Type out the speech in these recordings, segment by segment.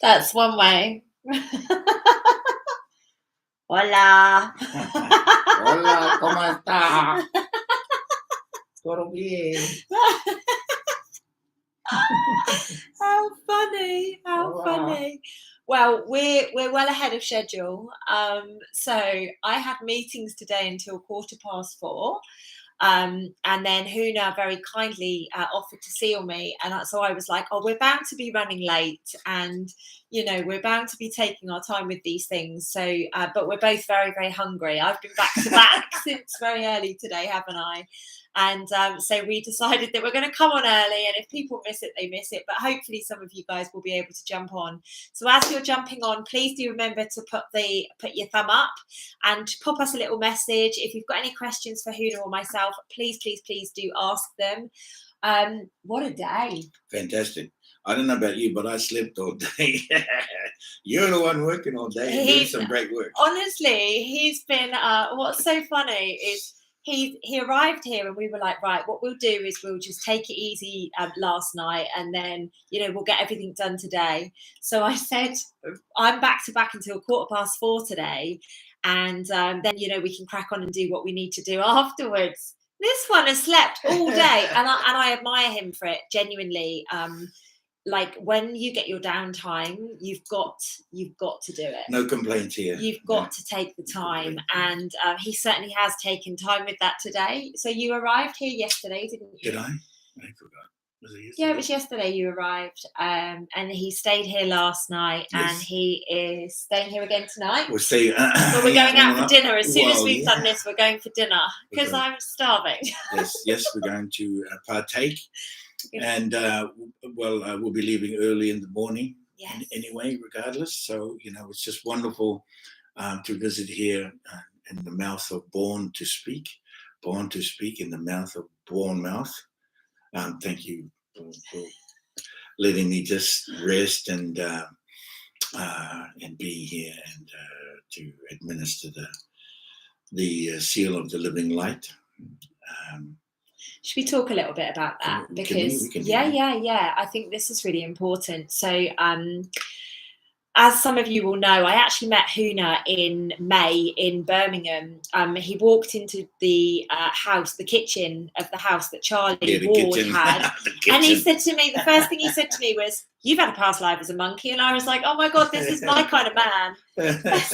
That's one way. Hola. Hola, ¿cómo está? Todo bien. How funny! How Hola. funny! Well, we're well ahead of schedule. So I had meetings today until 4:15. And then Huna very kindly offered to seal me, and so I was like, "Oh, we're bound to be running late, and we're bound to be taking our time with these things." So, but we're both very, very hungry. I've been back to back since very early today, haven't I? And so we decided that we're going to come on early, and if people miss it, they miss it. But hopefully, some of you guys will be able to jump on. So as you're jumping on, please do remember to put your thumb up and pop us a little message. If you've got any questions for Huna or myself, please do ask them. What a day! Fantastic. I don't know about you, but I slept all day. You're the one working all day and doing some great work. Honestly, he's been. What's so funny is he arrived here and we were like, right, what we'll do is we'll just take it easy last night, and then we'll get everything done today. So I said, I'm back to back until 4:15 today, and then we can crack on and do what we need to do afterwards. This one has slept all day, and I admire him for it, genuinely. Like, when you get your downtime, you've got to do it. No complaints here. You've got to take the time, and he certainly has taken time with that today. So you arrived here yesterday, didn't you? Did I? I forgot. Was it yesterday? Yeah, it was yesterday you arrived, and he stayed here last night, Yes. and he is staying here again tonight. We'll see. But we're going out for dinner. As soon as we've done this, we're going for dinner because I'm starving. Yes, we're going to partake. And we'll be leaving early in the morning. Yes. Anyway, regardless. So it's just wonderful to visit here in the mouth of born to speak in the mouth of Bournemouth. Thank you for letting me just rest and be here and to administer the seal of the living light. Should we talk a little bit about that? Because I think this is really important. So as some of you will know, I actually met Huna in May in Birmingham. He walked into the house, the kitchen of the house that Charlie Ward had. And he said to me, the first thing he said to me was, "You've had a past life as a monkey." And I was like, "Oh my God, this is my kind of man."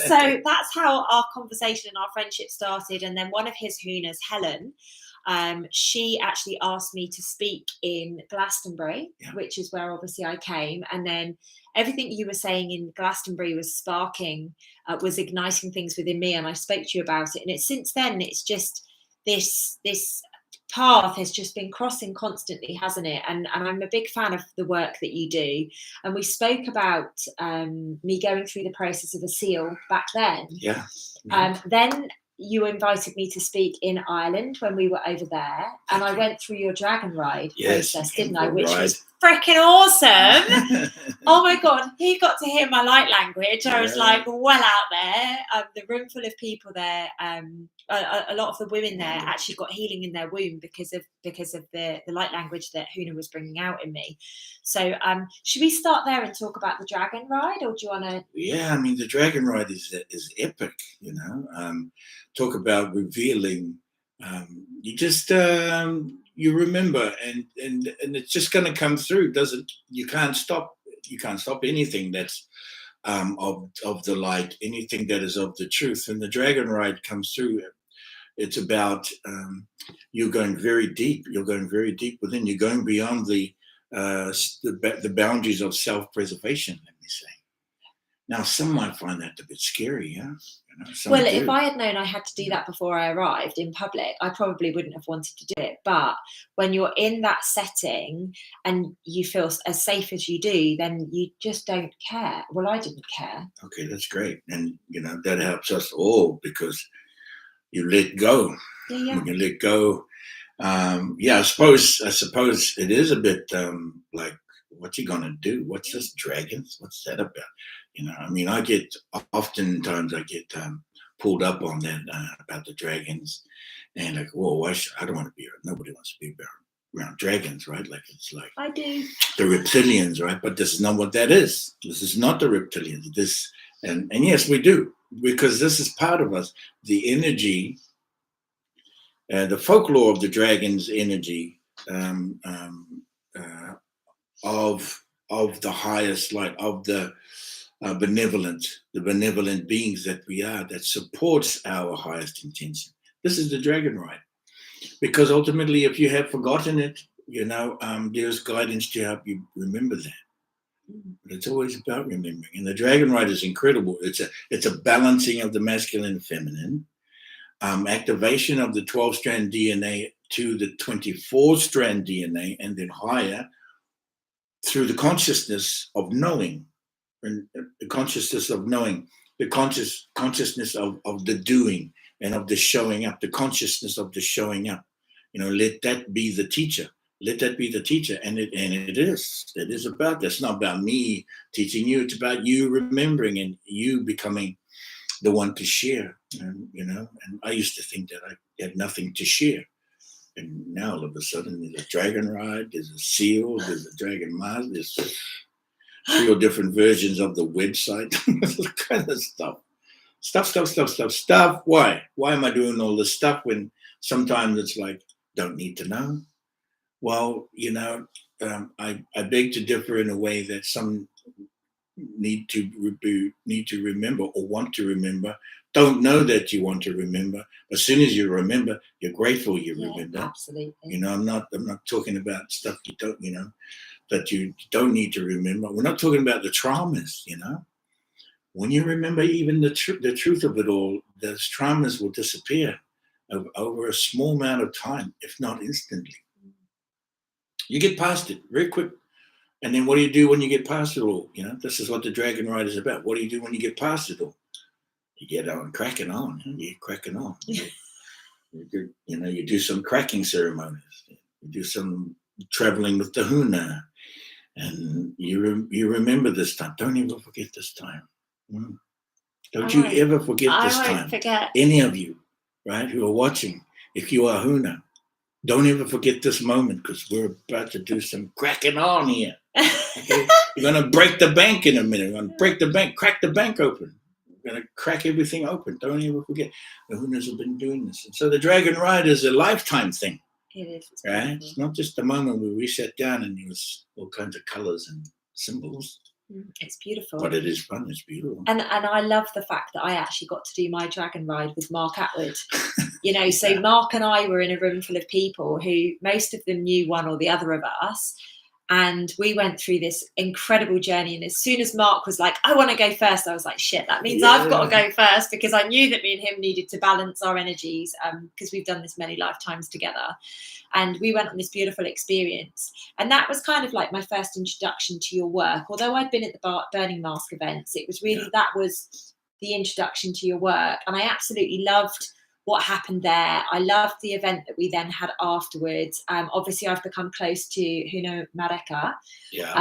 So that's how our conversation and our friendship started. And then one of Huna's, Helen, she actually asked me to speak in Glastonbury, which is where obviously I came. And then everything you were saying in Glastonbury was was igniting things within me. And I spoke to you about it. And since then, it's just this path has just been crossing constantly, hasn't it? And I'm a big fan of the work that you do. And we spoke about me going through the process of a seal back then. Yeah. Then you invited me to speak in Ireland when we were over there, and I went through your dragon ride process, didn't I? Which was freaking awesome. Oh my God, he got to hear my light language. I was like, well out there. The room full of people there. A lot of the women there actually got healing in their womb because of the light language that Huna was bringing out in me. So should we start there and talk about the dragon ride, or do you want to? Yeah, I mean, the dragon ride is epic. Talk about revealing. You just you remember, and it's just going to come through. You can't stop anything that's of the light, anything that is of the truth. And the dragon ride comes through. It's about you're going very deep. You're going very deep within. You're going beyond the boundaries of self-preservation. Let me say. Now, some might find that a bit scary, yeah. Well, if I had known I had to do that before I arrived in public, I probably wouldn't have wanted to do it. But when you're in that setting and you feel as safe as you do, then you just don't care. Well, I didn't care. Okay, that's great, and that helps us all because you let go. Yeah. When you let go, I suppose it is a bit like, what's he gonna do? What's this dragons? What's that about? Oftentimes I get pulled up on that about the dragons, and like, whoa, I don't want to be around. Nobody wants to be around dragons, right? Like it's like I do. The reptilians, right? But this is not what that is. This is not the reptilians. This and yes, we do, because this is part of us. The energy, the folklore of the dragon's energy, of the highest light, of the benevolent beings that we are, that supports our highest intention. This is the dragon ride. Because ultimately, if you have forgotten it, there's guidance to help you remember that. But it's always about remembering. And the dragon ride is incredible. It's a balancing of the masculine and feminine, activation of the 12-strand DNA to the 24-strand DNA, and then higher through the consciousness of knowing, and the consciousness of knowing, the consciousness of the doing and of the showing up, the consciousness of the showing up. Let that be the teacher. Let that be the teacher. And it is. It is about that. It's not about me teaching you. It's about you remembering and you becoming the one to share. And I used to think that I had nothing to share. And now all of a sudden there's a dragon ride, there's a seal, there's a dragon mask, there's 3 or different versions of the website. Kind of stuff. Stuff. Why? Why am I doing all this stuff when sometimes it's like, don't need to know? Well, I beg to differ in a way that some need to remember or want to remember, don't know that you want to remember. As soon as you remember, you're grateful you remember. Absolutely. I'm not talking about stuff you don't, that you don't need to remember. We're not talking about the traumas, When you remember even the truth of it all, those traumas will disappear over a small amount of time, if not instantly. You get past it very quick. And then what do you do when you get past it all? This is what the dragon ride is about. What do you do when you get past it all? You get on cracking on. You get cracking on. You do some cracking ceremonies. You do some traveling with the Huna. And you remember this time. Don't ever forget this time. Don't you ever forget this time. I won't forget. Any of you, right, who are watching, if you are Huna, don't ever forget this moment, because we're about to do some cracking on here. Okay? You're going to break the bank in a minute. We're going to break the bank, crack the bank open. We're going to crack everything open. Don't ever forget. The Hunas have been doing this. And so the dragon ride is a lifetime thing. It is. Right? It's not just a moment where we sat down and there was all kinds of colors and symbols. It's beautiful. But it is fun. It's beautiful. And I love the fact that I actually got to do my dragon ride with Mark Atwood. So Mark and I were in a room full of people who most of them knew one or the other of us. And we went through this incredible journey. And as soon as Mark was like, I want to go first, I was like, shit, that means I've got to go first, because I knew that me and him needed to balance our energies, because we've done this many lifetimes together. And we went on this beautiful experience. And that was kind of like my first introduction to your work. Although I'd been at the Burning Mask events, it was really, that was the introduction to your work. And I absolutely loved what happened there. I loved the event that we then had afterwards. Obviously, I've become close to Huna Mareka,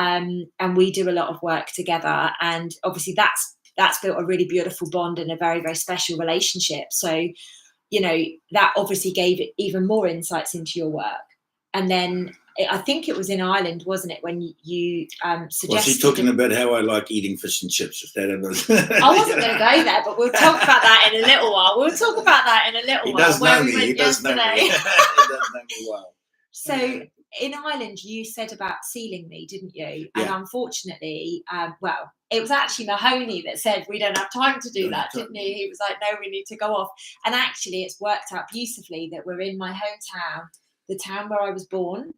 and we do a lot of work together. And obviously, that's built a really beautiful bond and a very, very special relationship. So, that obviously gave it even more insights into your work. And then I think it was in Ireland, wasn't it, when you suggested... Was he talking about how I like eating fish and chips? If that ever... I wasn't going to go there, but we'll talk about that in a little while. He does know me. He does know me well. So in Ireland, you said about sealing me, didn't you? And unfortunately, it was actually Mahoney that said, we don't have time to do that, didn't he? He was like, no, we need to go off. And actually, it's worked out beautifully that we're in my hometown, the town where I was born.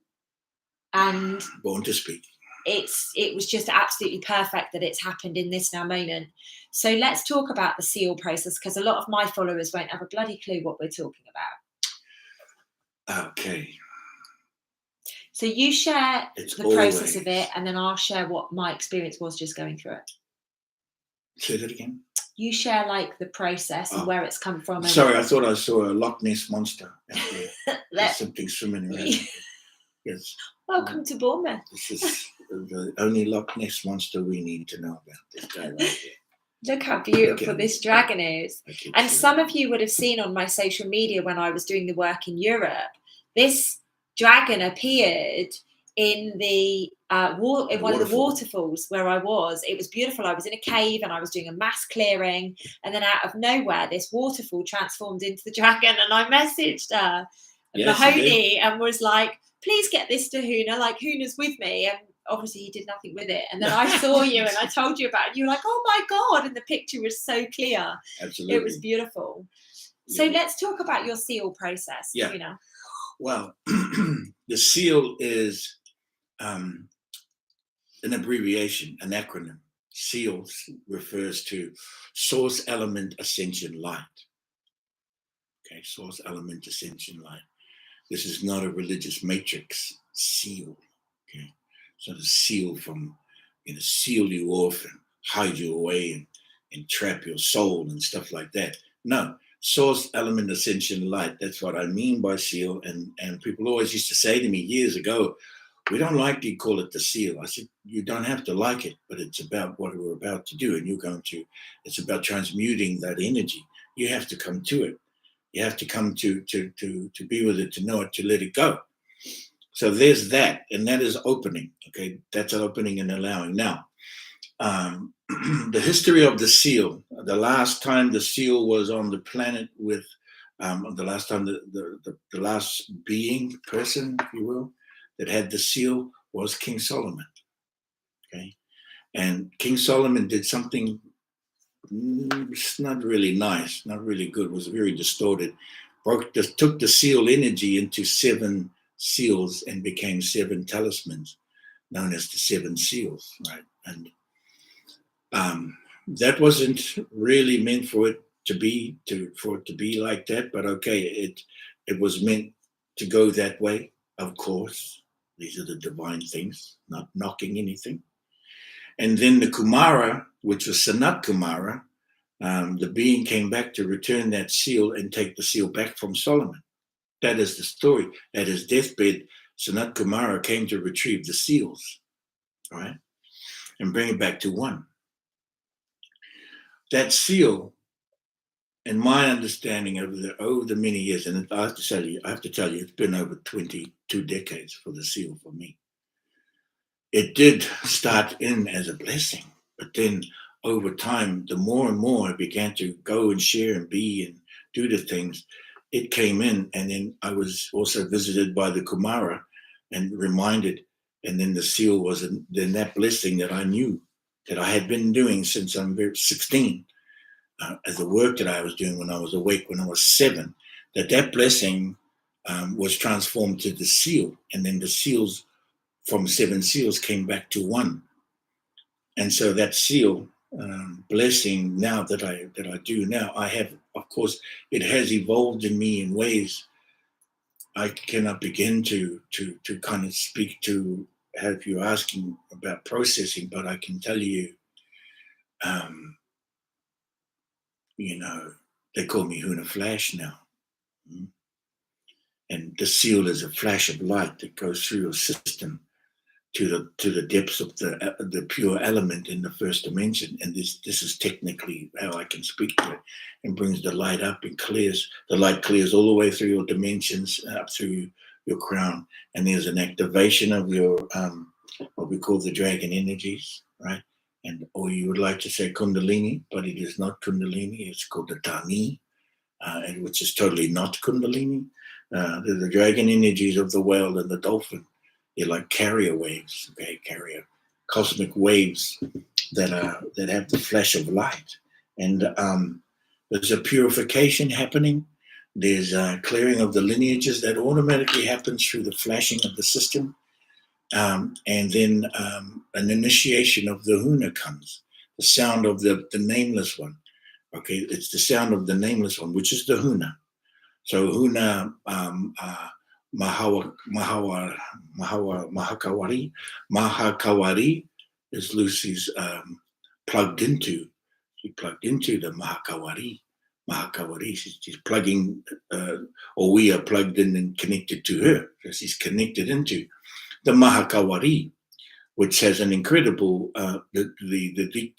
And born to speak. It was just absolutely perfect that it's happened in this now moment. So let's talk about the seal process, because a lot of my followers won't have a bloody clue what we're talking about. Okay. So you share the process of it, and then I'll share what my experience was just going through it. Say that again. You share like the process and where it's come from. Sorry, I thought I saw a Loch Ness monster out there. There's something swimming around. Yes. Welcome to Bournemouth. This is the only Loch Ness monster we need to know about. This guy right there. Look how beautiful this dragon is. And some of you would have seen on my social media when I was doing the work in Europe, this dragon appeared in the in one of the waterfalls where I was. It was beautiful. I was in a cave and I was doing a mass clearing, and then out of nowhere, this waterfall transformed into the dragon. And I messaged Mahoney and was like, "Please get this to Huna. Like, Huna's with me." And obviously, he did nothing with it. And then I saw you and I told you about it. And you were like, "Oh my god!" And the picture was so clear. Absolutely, it was beautiful. So let's talk about your seal process, Huna. Well, the seal is an abbreviation, an acronym. SEAL refers to Source Element Ascension Light. Okay, Source Element Ascension Light. This is not a religious matrix seal. Okay, it's not a seal from, seal you off and hide you away and trap your soul and stuff like that. No, Source Element Ascension Light. That's what I mean by seal. And people always used to say to me years ago, "We don't like to call it the seal." I said, "You don't have to like it, but it's about what we're about to do. And it's about transmuting that energy. You have to come to it. You have to come to be with it, to know it, to let it go." So there's that. And that is opening. Okay. That's an opening and allowing. Now, the history of the seal, the last time the seal was on the planet with, the last time the last person, if you will, that had the seal was King Solomon. Okay. And King Solomon did something not really nice, not really good, was very distorted. Took the seal energy into 7 seals and became 7 talismans, known as the 7 seals, right? And that wasn't really meant for it to be like that, but okay, it was meant to go that way, of course. These are the divine things, not knocking anything. And then the Kumara, which was Sanat Kumara, the being came back to return that seal and take the seal back from Solomon. That is the story. At his deathbed, Sanat Kumara came to retrieve the seals, right, and bring it back to one. That seal, in my understanding over the many years, and I have to tell you, it's been over 22 decades for the seal for me. It did start in as a blessing, but then over time, the more and more I began to go and share and be and do the things, it came in. And then I was also visited by the Kumara and reminded, and then the seal was then that blessing that I knew that I had been doing since I'm 16, as the work that I was doing when I was awake, when I was 7, that blessing was transformed to the seal. And then the seals from 7 seals came back to 1. And so that seal blessing now that I do now, I have, of course, it has evolved in me in ways I cannot begin to kind of speak to, if you're asking about processing, but I can tell you, they call me Huna Flash now. And the seal is a flash of light that goes through your system to the depths of the pure element in the first dimension. And this is technically how I can speak to it, and brings the light up and clears. The light clears all the way through your dimensions, up through your crown. And there's an activation of your, what we call the dragon energies, right? Or you would like to say Kundalini, but it is not Kundalini. It's called the Tani, which is totally not Kundalini. The dragon energies of the whale and the dolphin. They're like carrier waves, okay, cosmic waves that have the flash of light. And there's a purification happening. There's a clearing of the lineages that automatically happens through the flashing of the system. And then an initiation of the Huna comes, the sound of the nameless one. Okay, it's the sound of the nameless one, which is the Huna. So Huna, Mahakawari is Lucy's plugged into. She plugged into the Mahakawari. She's plugging, or we are plugged in and connected to her. So she's connected into the Mahakawari, which has an incredible the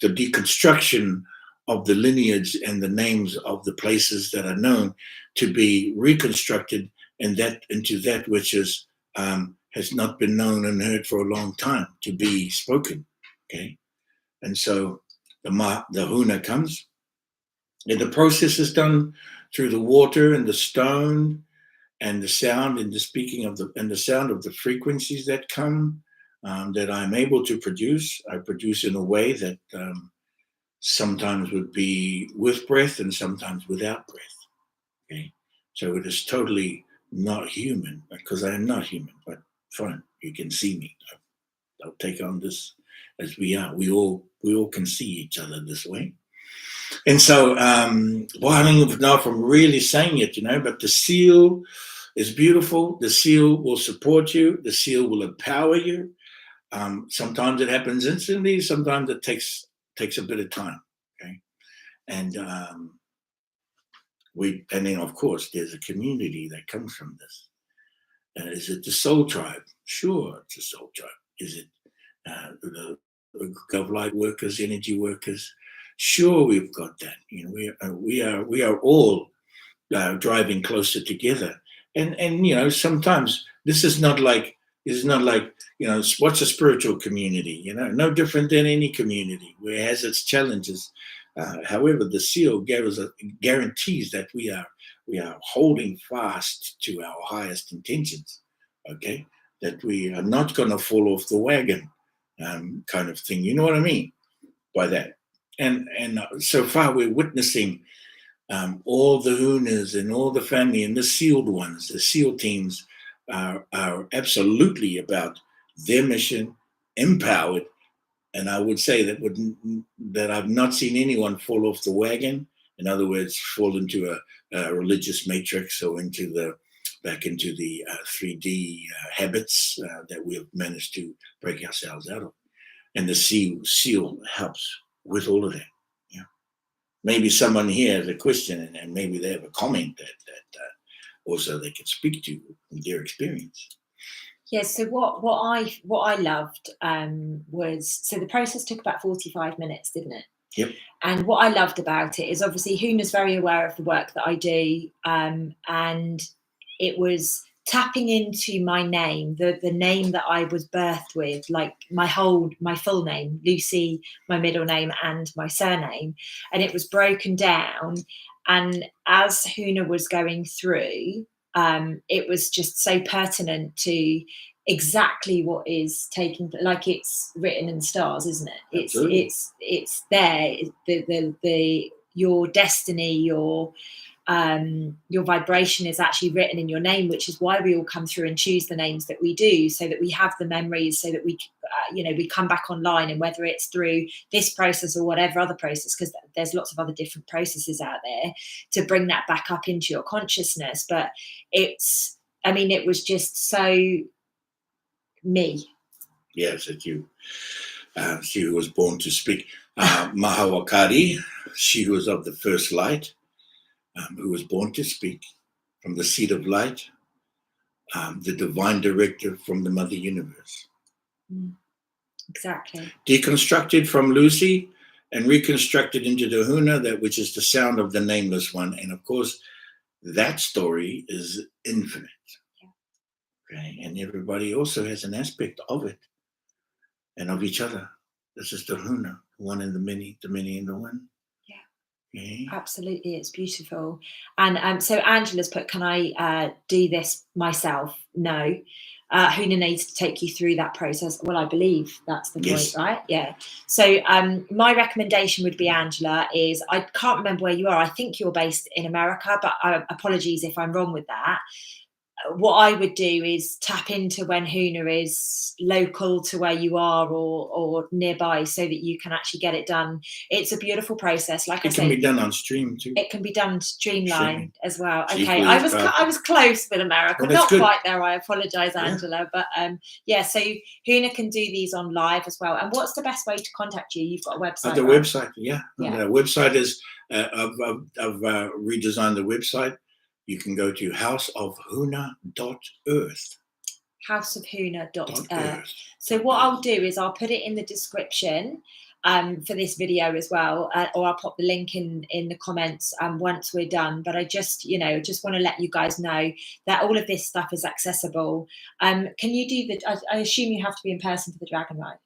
deconstruction of the lineage and the names of the places that are known to be reconstructed, and that into that which is has not been known and heard for a long time to be spoken. Okay, and so the Huna comes, and the process is done through the water and the stone and the sound and the speaking of the sound of the frequencies that come, that I'm able to produce. I produce in a way that sometimes would be with breath and sometimes without breath. Okay, so it is totally not human, because I am not human. But fine, you can see me. I'll take on this as we are. We all can see each other this way. And so, well, I don't even know if I'm really saying it, but the seal is beautiful. The seal will support you. The seal will empower you. Sometimes it happens instantly. Sometimes it takes a bit of time. Okay, and then of course there's a community that comes from this. Is it the soul tribe? Sure, it's a soul tribe. Is it the GovLight workers, energy workers? Sure, we've got that. We are all driving closer together. And sometimes this is not like what's a spiritual community? No different than any community where it has its challenges. However, the seal guarantees that we are holding fast to our highest intentions. Okay, that we are not going to fall off the wagon, kind of thing. You know what I mean by that? And so far we're witnessing all the Hunas and all the family and the sealed ones, the SEAL teams are absolutely about their mission, empowered. And I would say that I've not seen anyone fall off the wagon. In other words, fall into a religious matrix or back into the 3D habits that we have managed to break ourselves out of. And the SEAL helps with all of that. Yeah. Maybe someone here has a question and maybe they have a comment that also they can speak to their experience. Yes. So what I loved was, so the process took about 45 minutes, didn't it? Yep. And what I loved about it is obviously Huna's very aware of the work that I do, and it was tapping into my name, the name that I was birthed with, like my full name, Lucy, my middle name, and my surname, and it was broken down. And as Huna was going through, it was just so pertinent to exactly what is taking, like it's written in stars, isn't it? Absolutely. It's there. The your destiny, your vibration is actually written in your name, which is why we all come through and choose the names that we do, so that we have the memories, so that we we come back online, and whether it's through this process or whatever other process, because there's lots of other different processes out there to bring that back up into your consciousness. But it was just so me. Yes, that you. She was born to speak. Mahawakari, she was of the first light, who was born to speak from the seed of light, the divine directive from the Mother Universe. Exactly. Deconstructed from Lucy and reconstructed into the Huna, that which is the sound of the nameless one. And of course, that story is infinite. Yeah. Okay, and everybody also has an aspect of it and of each other. This is the Huna, one in the many in the one. Yeah. Okay. Absolutely, it's beautiful. And so Angela's put, can I do this myself? No. Huna needs to take you through that process. Well, I believe that's the point, right? Yeah. So my recommendation would be, Angela, is, I can't remember where you are. I think you're based in America, but apologies if I'm wrong with that. What I would do is tap into when Huna is local to where you are or nearby, so that you can actually get it done. It's a beautiful process. Like I said, it can be done on stream too. It can be done streamlined as well. Okay, I was close with America, not quite there. I apologise, Angela, but so Huna can do these on live as well. And what's the best way to contact you? You've got a website. Website, yeah. The website is I've redesigned the website. You can go to houseofhuna.earth. Houseofhuna.earth. So what I'll do is I'll put it in the description. for this video as well, or I'll pop the link in the comments once we're done. But I just, just want to let you guys know that all of this stuff is accessible. Can you do I assume you have to be in person for the dragon ride?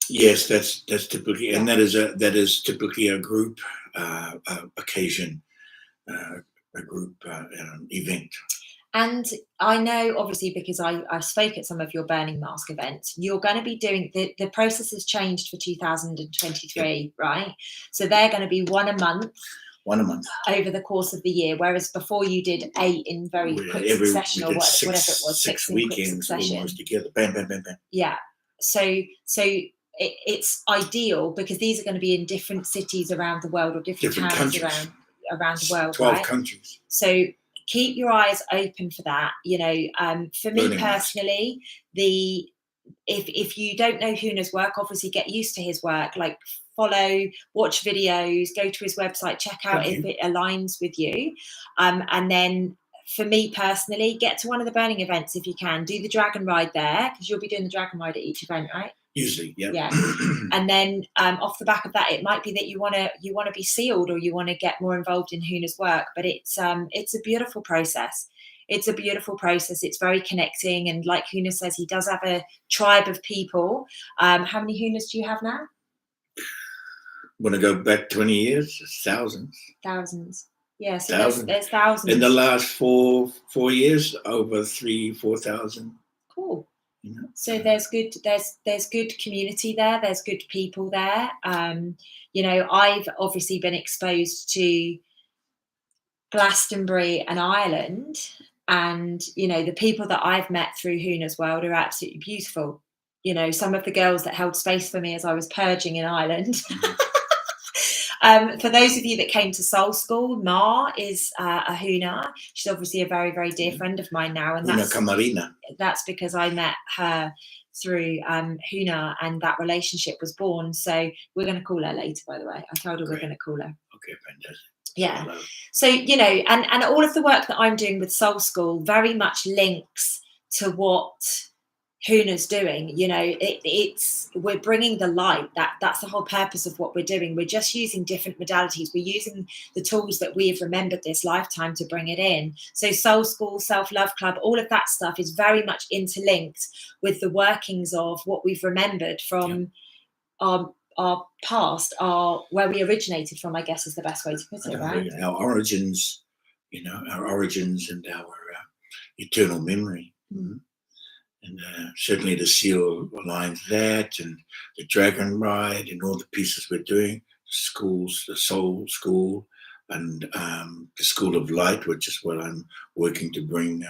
Yes, that's typically, and that is typically a group occasion, a group event. And I know, obviously, because I spoke at some of your Burning Mask events, you're going to be doing, the process has changed for 2023, right? So they're going to be one a month over the course of the year, whereas before you did 8 in very quick succession, or whatever it was, 6 weekends almost together, bam, bam, bam, bam. Yeah. So it's ideal because these are going to be in different cities around the world, or different towns countries around the world. 12 right? countries. So keep your eyes open for that. For me personally, if you don't know Huna's work, obviously get used to his work. Like, follow, watch videos, go to his website, check out if it aligns with you, and then for me personally, get to one of the burning events if you can. Do the dragon ride there, because you'll be doing the dragon ride at each event, right? Usually, yeah. Yeah. And then off the back of that, it might be that you want to be sealed, or you want to get more involved in Huna's work. But it's a beautiful process. It's a beautiful process. It's very connecting, and like Huna says, he does have a tribe of people. How many Hunas do you have now? Want to go back 20 years? Thousands. Thousands. Yeah, so there's thousands. In the last four years, over 3,000-4,000. Cool. So there's good community there. There's good people there. I've obviously been exposed to Glastonbury and Ireland, and the people that I've met through Huna's world are absolutely beautiful. Some of the girls that held space for me as I was purging in Ireland. For those of you that came to Soul School, Ma is a Huna. She's obviously a very, very dear friend of mine now, and that's because I met her through Huna, and that relationship was born. So we're going to call her later, by the way. I told her we're going to call her. Okay, fantastic. Yeah. So, and all of the work that I'm doing with Soul School very much links to what Huna's doing. We're bringing the light. That's the whole purpose of what we're doing. We're just using different modalities. We're using the tools that we have remembered this lifetime to bring it in. So Soul School, Self-Love Club, all of that stuff is very much interlinked with the workings of what we've remembered from our past, where we originated from, I guess is the best way to put it, right? Our origins, and our eternal memory. Mm-hmm. And certainly the seal aligns that, and the dragon ride, and all the pieces we're doing, schools, the Soul School, and the School of Light, which is what I'm working to bring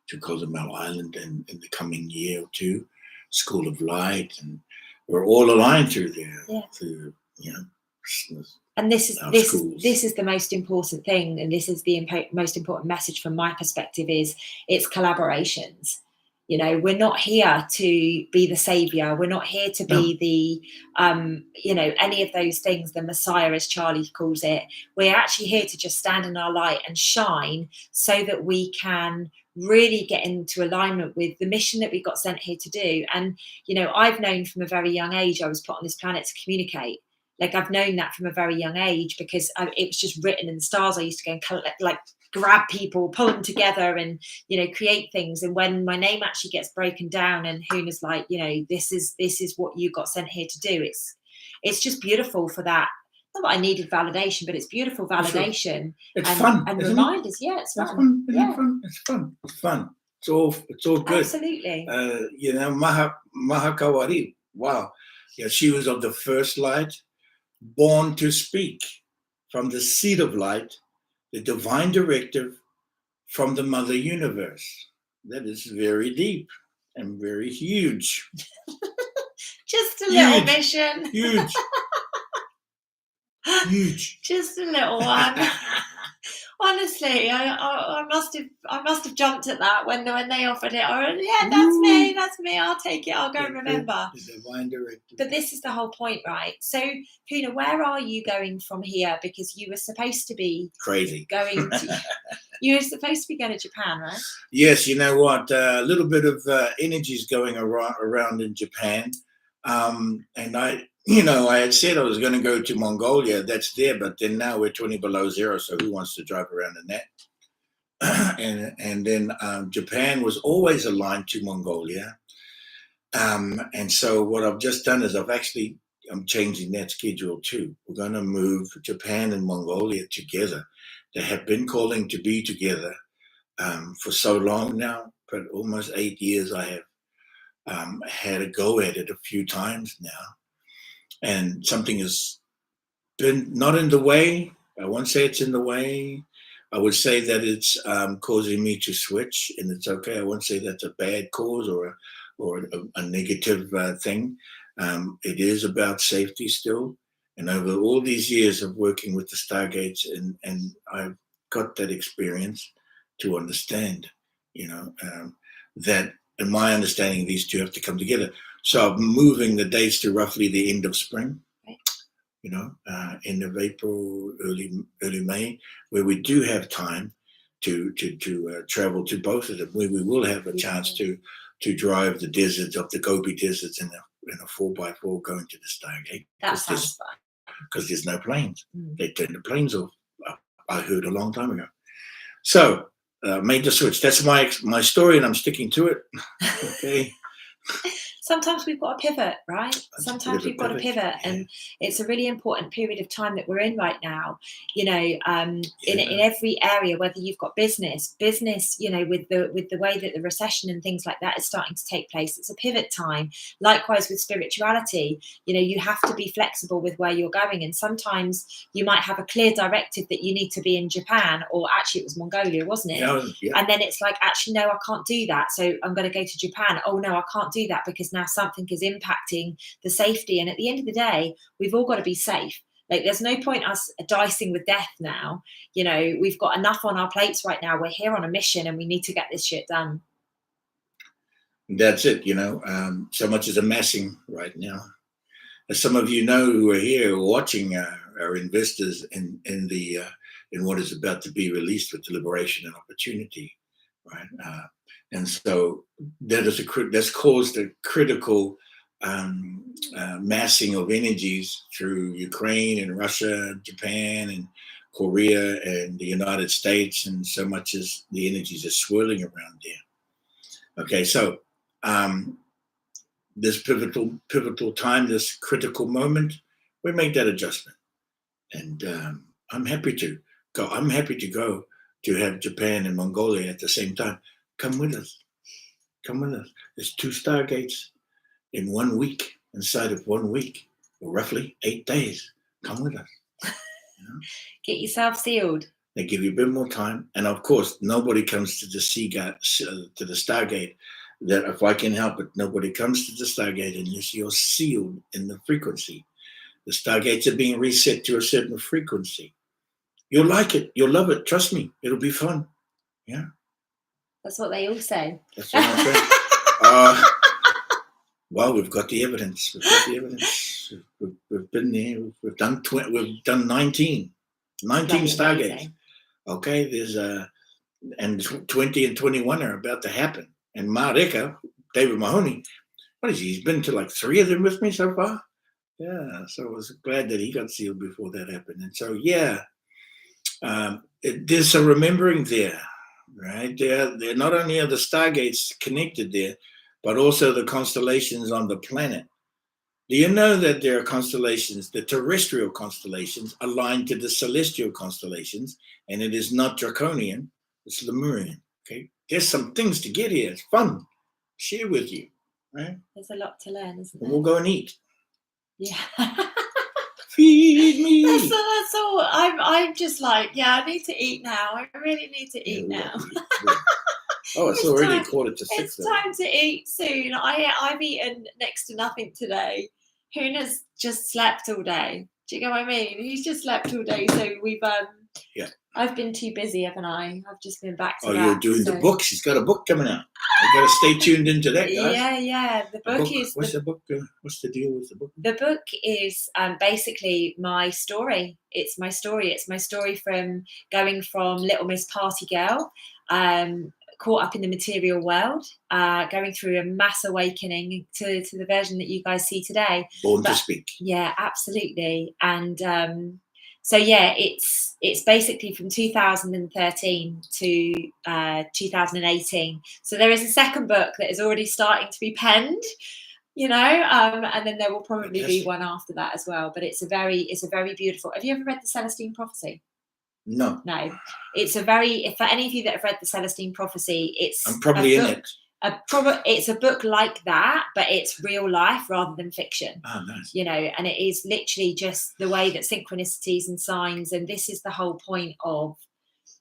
to Cozumel Island in the coming year or two. School of Light, and we're all aligned through there. Yeah. Through, and this is the most important thing, and this is the most important message from my perspective, is it's collaborations. We're not here to be the savior. We're not here to be the, any of those things, the Messiah, as Charlie calls it. We're actually here to just stand in our light and shine, so that we can really get into alignment with the mission that we got sent here to do. And, I've known from a very young age I was put on this planet to communicate. Like, I've known that from a very young age, because it was just written in the stars. I used to go and collect, grab people, pull them together, and create things. And when my name actually gets broken down, and Huna's like, this is what you got sent here to do, it's just beautiful for that. Not that I needed validation, but it's beautiful validation. It's fun, and reminders. It's fun. Fun. Yeah. Fun. It's fun. It's fun. It's all good. Absolutely. Mahakawari. Wow. Yeah, she was of the first light, born to speak from the seed of light, the divine directive from the mother universe. That is very deep and very huge. Just a little mission. Huge. Huge. Just a little one. Honestly, I must have jumped at that when they offered it. That's me. I'll take it. I'll go and remember. The divine directive. But this is the whole point, right? So, Huna, where are you going from here? Because you were supposed to be crazy you were supposed to be going to Japan, right? Yes. You know what? A little bit of energy is going around in Japan, and I had said I was going to go to Mongolia. That's there, but then now we're 20 below zero. So who wants to drive around in that? and then Japan was always aligned to Mongolia. And so what I've just done is I'm changing that schedule too. We're going to move Japan and Mongolia together. They have been calling to be together for so long now, but almost 8 years I have had a go at it a few times now. And something has been not in the way. I won't say it's in the way. I would say that it's causing me to switch, and it's okay. I won't say that's a bad cause or a negative thing. It is about safety still. And over all these years of working with the Stargates, and I've got that experience to understand, that in my understanding, these two have to come together. So I'm moving the dates to roughly the end of spring, end of April, early May, where we do have time to travel to both of them, where we will have a chance to drive the deserts of the Gobi deserts in a 4x4 going to the Stargate. That sounds fun. Because there's no planes. They turned the planes off, I heard a long time ago. So made the switch. That's my story, and I'm sticking to it. Okay. Sometimes we've got to pivot, right? Sometimes we've got to pivot, and it's a really important period of time that we're in right now. In every area, whether you've got business, with the way that the recession and things like that is starting to take place, it's a pivot time. Likewise with spirituality, you have to be flexible with where you're going, and sometimes you might have a clear directive that you need to be in Japan, or actually it was Mongolia, wasn't it? Yeah. And then it's like, actually, no, I can't do that, so I'm going to go to Japan. Oh no, I can't do that because now something is impacting the safety. And at the end of the day, we've all got to be safe. Like, there's no point us dicing with death now. We've got enough on our plates right now. We're here on a mission, and we need to get this shit done. That's it. So much is amassing right now. As some of you know who are here watching, are investors in what is about to be released with deliberation and opportunity, right? And so that's caused a critical massing of energies through Ukraine and Russia, Japan and Korea and the United States, and so much as the energies are swirling around there. Okay, so this pivotal time, this critical moment, we make that adjustment, and I'm happy to go. I'm happy to go to have Japan and Mongolia at the same time. Come with us. There's 2 Stargates in 1 week, inside of 1 week, or roughly 8 days. Come with us. Get yourself sealed. They give you a bit more time, and of course, nobody comes to the Stargate. That if I can help it, nobody comes to the Stargate unless you're sealed in the frequency. The Stargates are being reset to a certain frequency. You'll like it. You'll love it. Trust me. It'll be fun. Yeah. That's what they all say. That's what I'm saying. Well, we've got the evidence. We've been there. We've done 19 Stargates. Amazing. Okay, there's and 20 and 21 are about to happen. And Marika, David Mahoney, what is he? He's been to like 3 of them with me so far. Yeah, so I was glad that he got sealed before that happened. And so, there's a remembering there, right? They're not only are the Stargates connected there, but also the constellations on the planet. Do you know that there are constellations, the terrestrial constellations, aligned to the celestial constellations, and it is not draconian, it's Lemurian, okay? There's some things to get here. It's fun. Share with you, right? There's a lot to learn, isn't there? And we'll go and eat. Yeah. Feed me. That's all. I'm just like, I need to eat now. I really need to eat now. Oh, it's already 5:45. It's time to eat soon. I've eaten next to nothing today. Huna's just slept all day. Do you get what I mean? He's just slept all day. So we've I've been too busy, haven't I? I've just been back to that. Oh, you're doing the book. She's got a book coming out. You've got to stay tuned into that, guys. Yeah. The book is... What's the book? What's the deal with the book? The book is basically my story. It's my story. It's my story from going from Little Miss Party Girl, caught up in the material world, going through a mass awakening to the version that you guys see today. Born to speak. Yeah, absolutely. And so yeah, it's basically from 2013 to 2018. So there is a second book that is already starting to be penned, you know, and then there will probably be one after that as well. But it's a very beautiful. Have you ever read The Celestine Prophecy? No. It's a very, for any of you that have read The Celestine Prophecy, I'm probably in it. It's a book like that, but it's real life rather than fiction. Oh, nice. You know, and it is literally just the way that synchronicities and signs, and this is the whole point of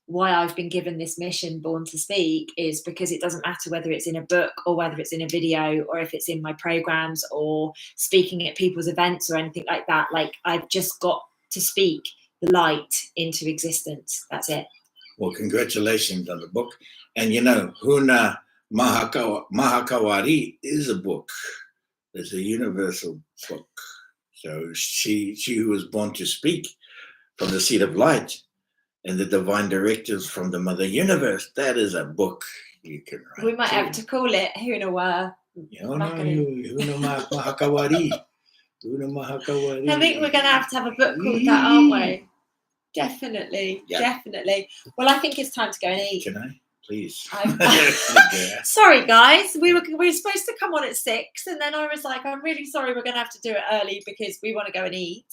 why I've been given this mission, Born to Speak, is because it doesn't matter whether it's in a book or whether it's in a video or if it's in my programs or speaking at people's events or anything like that. Like, I've just got to speak the light into existence. That's it. Well, congratulations on the book. And you know, Huna Mahakawari is a book. It's a universal book. So she who was born to speak from the seat of light and the divine directives from the Mother Universe, that is a book you can write. We might have to call it Huna Mahakawari. Huna Mahakawari. I think we're going to have a book called that, aren't we? Definitely, definitely. Well, I think it's time to go and eat. Can I? Please. Sorry, guys. We were supposed to come on at 6, and then I was like, I'm really sorry, we're going to have to do it early because we want to go and eat.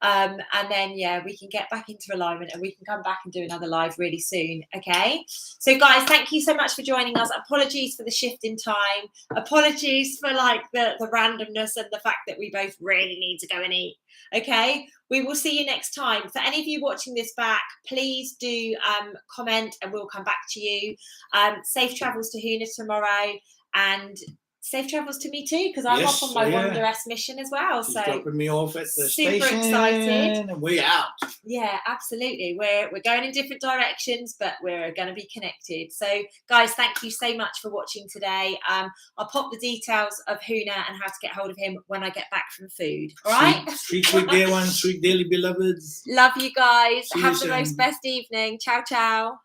And then, we can get back into alignment and we can come back and do another live really soon. Okay. So, guys, thank you so much for joining us. Apologies for the shift in time. Apologies for like the randomness and the fact that we both really need to go and eat. Okay. We will see you next time. For any of you watching this back, please do comment and we'll come back to you. Safe travels to Huna tomorrow, and safe travels to me too, because I'm off on my Wanderess mission as well. She's so dropping me off at the super station, excited, and we're out. Yeah, absolutely. We're going in different directions, but we're going to be connected. So, guys, thank you so much for watching today. I'll pop the details of Huna and how to get hold of him when I get back from food. All right. Sweet dear ones, sweet daily beloveds. Love you guys. See Have you the soon. most best evening. Ciao, ciao.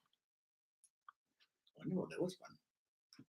I know there was one.